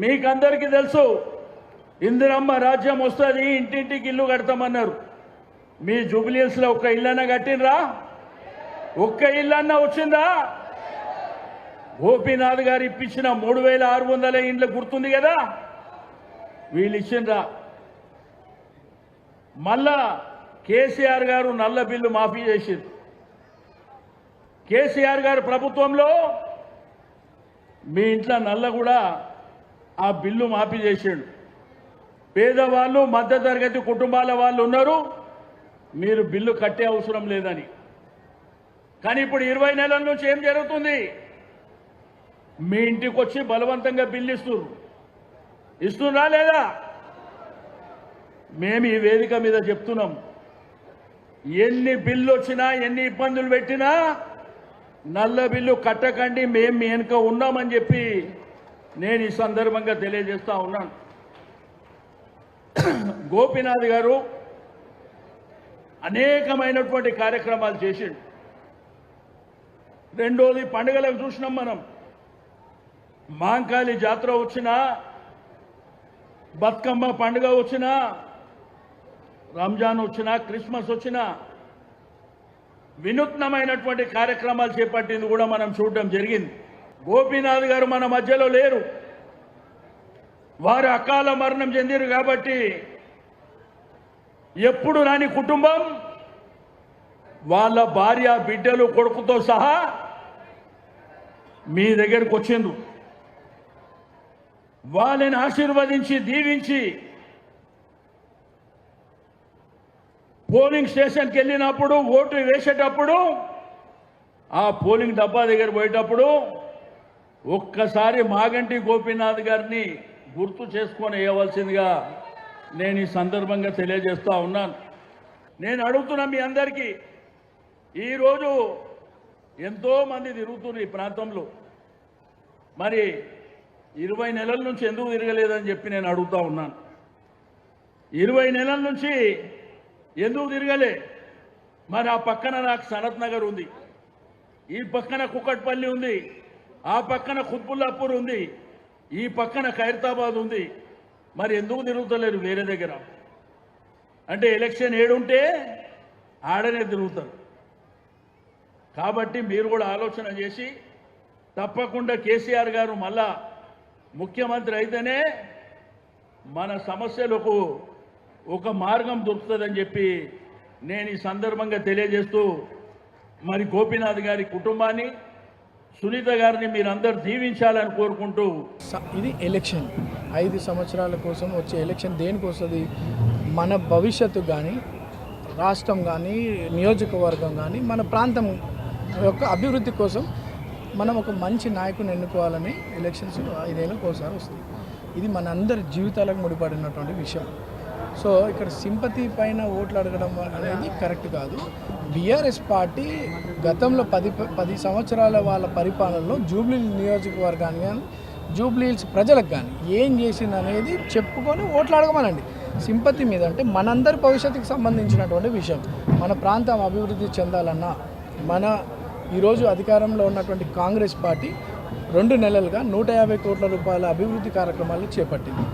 మీకందరికీ తెలుసు ఇందిరమ్మ రాజ్యం వస్తుంది, ఇంటింటికి ఇల్లు కడతామన్నారు. మీ జూబ్లీహిల్స్లో ఒక్క ఇల్లన్నా కట్టినరా? ఒక్క ఇల్లన్నా వచ్చిందా? గోపీనాథ్ గారు ఇప్పించిన 3600 ఇండ్లు గుర్తుంది కదా, వీళ్ళు ఇచ్చిండ్రా? మళ్ళా కేసీఆర్ గారు నల్ల బిల్లు మాఫీ చేసింది. కేసీఆర్ గారు ప్రభుత్వంలో మీ ఇంట్లో నల్ల కూడా ఆ బిల్లు మాఫీ చేసాడు. పేదవాళ్ళు మధ్యతరగతి కుటుంబాల వాళ్ళు ఉన్నారు, మీరు బిల్లు కట్టే అవసరం లేదని. కానీ ఇప్పుడు 20 నెలల నుంచి ఏం జరుగుతుంది? మీ ఇంటికి వచ్చి బలవంతంగా బిల్లు ఇస్తున్నా లేదా? మేము ఈ వేదిక మీద చెప్తున్నాం, ఎన్ని బిల్లు వచ్చినా ఎన్ని ఇబ్బందులు పెట్టినా నల్ల బిల్లు కట్టకండి, మేము మీ వెనుక ఉన్నామని చెప్పి నేను ఈ సందర్భంగా తెలియజేస్తా ఉన్నాను. గోపీనాథ్ గారు అనేకమైనటువంటి కార్యక్రమాలు చేసిండు. రెండోది పండుగలకు చూసినాం మనం. మాంకాళి జాతర వచ్చినా, బతుకమ్మ పండుగ వచ్చినా, రంజాన్ వచ్చినా, క్రిస్మస్ వచ్చినా వినూత్నమైనటువంటి కార్యక్రమాలు చేపట్టింది కూడా మనం చూడడం జరిగింది. గోపీనాథ్ గారు మన మధ్యలో లేరు, వారు అకాల మరణం చెందిరు. కాబట్టి ఎప్పుడు రాని కుటుంబం వాళ్ళ భార్య బిడ్డలు కొడుకుతో సహా మీ దగ్గరకు వచ్చిండ్రు. వాళ్ళని ఆశీర్వదించి దీవించి పోలింగ్ స్టేషన్కి వెళ్ళినప్పుడు, ఓటు వేసేటప్పుడు, ఆ పోలింగ్ డబ్బా దగ్గర పోయేటప్పుడు ఒక్కసారి మాగంటి గోపీనాథ్ గారిని గుర్తు చేసుకొని వేయవలసిందిగా నేను ఈ సందర్భంగా తెలియజేస్తా ఉన్నాను. నేను అడుగుతున్నా మీ అందరికీ, ఈరోజు ఎంతోమంది తిరుగుతున్నారు ఈ ప్రాంతంలో, మరి 20 నెలల నుంచి ఎందుకు తిరగలేదని చెప్పి నేను అడుగుతా ఉన్నాను. 20 నెలల నుంచి ఎందుకు తిరగలే? మరి ఆ పక్కన నాకు సనత్ నగర్ ఉంది, ఈ పక్కన కుకట్పల్లి ఉంది, ఆ పక్కన ఖుత్బుల్లాపూర్ ఉంది, ఈ పక్కన ఖైరతాబాద్ ఉంది. మరి ఎందుకు తిరుగుతలేరు వేరే దగ్గర? అంటే ఎలక్షన్ ఏడుంటే ఆడనే తిరుగుతారు. కాబట్టి మీరు కూడా ఆలోచన చేసి తప్పకుండా కేసీఆర్ గారు మళ్ళా ముఖ్యమంత్రి అయితేనే మన సమస్యలకు ఒక మార్గం దొరుకుతుందని చెప్పి నేను ఈ సందర్భంగా తెలియజేస్తూ, మరి గోపీనాథ్ గారి కుటుంబాన్ని, సునీత గారిని మీరందరూ దీవించాలని కోరుకుంటూ, ఇది ఎలక్షన్ 5 సంవత్సరాల కోసం వచ్చే ఎలక్షన్ దేనికి వస్తుంది? మన భవిష్యత్తు కానీ, రాష్ట్రం కానీ, నియోజకవర్గం కానీ, మన ప్రాంతం యొక్క అభివృద్ధి కోసం మనం ఒక మంచి నాయకుని ఎన్నుకోవాలని ఎలక్షన్స్ 5 ఏళ్ళకి ఒకసారి వస్తుంది. ఇది మన అందరి జీవితాలకు ముడిపడినటువంటి విషయం. సో ఇక్కడ సింపతి పైన ఓట్లు అడగడం అనేది కరెక్ట్ కాదు. బీఆర్ఎస్ పార్టీ గతంలో 10 సంవత్సరాల వాళ్ళ పరిపాలనలో జూబ్లీహిల్స్ నియోజకవర్గాన్ని కానీ, జూబ్లీహిల్స్ ప్రజలకు కానీ ఏం చేసింది అనేది చెప్పుకొని ఓట్లు అడగమనండి. సింపతి మీద అంటే మనందరి భవిష్యత్తుకు సంబంధించినటువంటి విషయం. మన ప్రాంతం అభివృద్ధి చెందాలన్నా, మన ఈరోజు అధికారంలో ఉన్నటువంటి కాంగ్రెస్ పార్టీ 2 నెలలుగా 150 కోట్ల రూపాయల అభివృద్ధి కార్యక్రమాలు చేపట్టింది.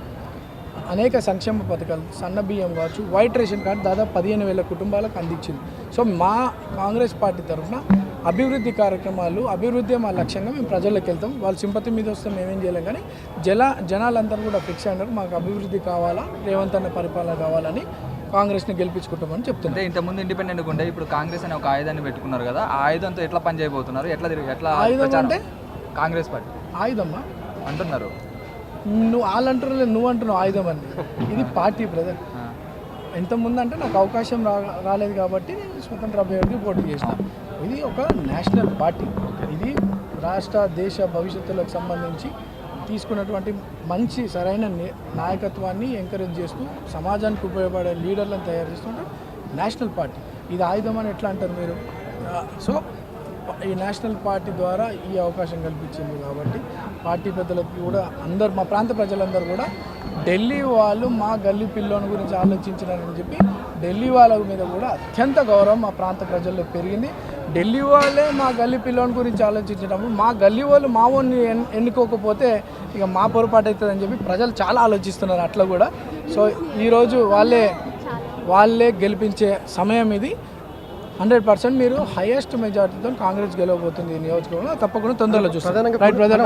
అనేక సంక్షేమ పథకాలు, సన్న బియ్యం కావచ్చు, వైట్ రేషన్ కార్డు దాదాపు 15,000 కుటుంబాలకు అందించింది. సో మా కాంగ్రెస్ పార్టీ తరఫున అభివృద్ధి కార్యక్రమాలు, అభివృద్ధి మా లక్ష్యంగా మేము ప్రజల్లోకి వెళ్తాం. వాళ్ళ సింపతి మీద వస్తే మేమేం చేయలేం. కానీ జనాలందరూ కూడా ఫిక్స్ అయినారు, మాకు అభివృద్ధి కావాలా, రేవంత్ అన్న పరిపాలన కావాలని కాంగ్రెస్ని గెలిపించుకుంటామని చెప్తున్నారు. అంటే ఇంతకుముందు ఇండిపెండెంట్ ఉండే, ఇప్పుడు కాంగ్రెస్ అనే ఒక ఆయుధాన్ని పెట్టుకున్నారు కదా, ఆ ఆయుధంతో ఎట్లా పని చేయబోతున్నారు? ఎట్లా ఆయుధం అంటే కాంగ్రెస్ పార్టీ ఆయుధమ్మా అంటున్నారు? నువ్వు వాళ్ళంటారు, నువ్వు అంటున్నావు ఆయుధం అని. ఇది పార్టీ బ్రదర్. ఇంతకుముందు అంటే నాకు అవకాశం రాలేదు కాబట్టి నేను స్వతంత్ర అభ్యర్థి పోటీ చేసిన. ఇది ఒక నేషనల్ పార్టీ. ఇది రాష్ట్ర దేశ భవిష్యత్తులకు సంబంధించి తీసుకున్నటువంటి మంచి సరైన నాయకత్వాన్ని ఎంకరేజ్ చేస్తూ సమాజానికి ఉపయోగపడే లీడర్లను తయారు చేస్తుంటే నేషనల్ పార్టీ. ఇది ఆయుధం అని ఎట్లా అంటారు మీరు? సో ఈ నేషనల్ పార్టీ ద్వారా ఈ అవకాశం కల్పించింది. కాబట్టి పార్టీ పెద్దలకు కూడా అందరు, మా ప్రాంత ప్రజలందరూ కూడా ఢిల్లీ వాళ్ళు మా గల్లీ పిల్లోని గురించి ఆలోచించారని చెప్పి ఢిల్లీ వాళ్ళ మీద కూడా అత్యంత గౌరవం మా ప్రాంత ప్రజల్లో పెరిగింది. ఢిల్లీ వాళ్ళే మా గల్లీ పిల్లోని గురించి ఆలోచించేటప్పుడు మా గల్లీ వాళ్ళు మా ఓన్ని ఎన్నుకోకపోతే ఇక మా పొరపాటు అవుతుందని చెప్పి ప్రజలు చాలా ఆలోచిస్తున్నారు అట్లా కూడా. సో ఈరోజు వాళ్ళే గెలిపించే సమయం ఇది. 100% మీరు హైయెస్ట్ మెజార్టీతో కాంగ్రెస్ గెలవబోతుంది ఈ నియోజకవర్గంలో. తప్పకుండా తొందరలో చూస్తారు. Right brother.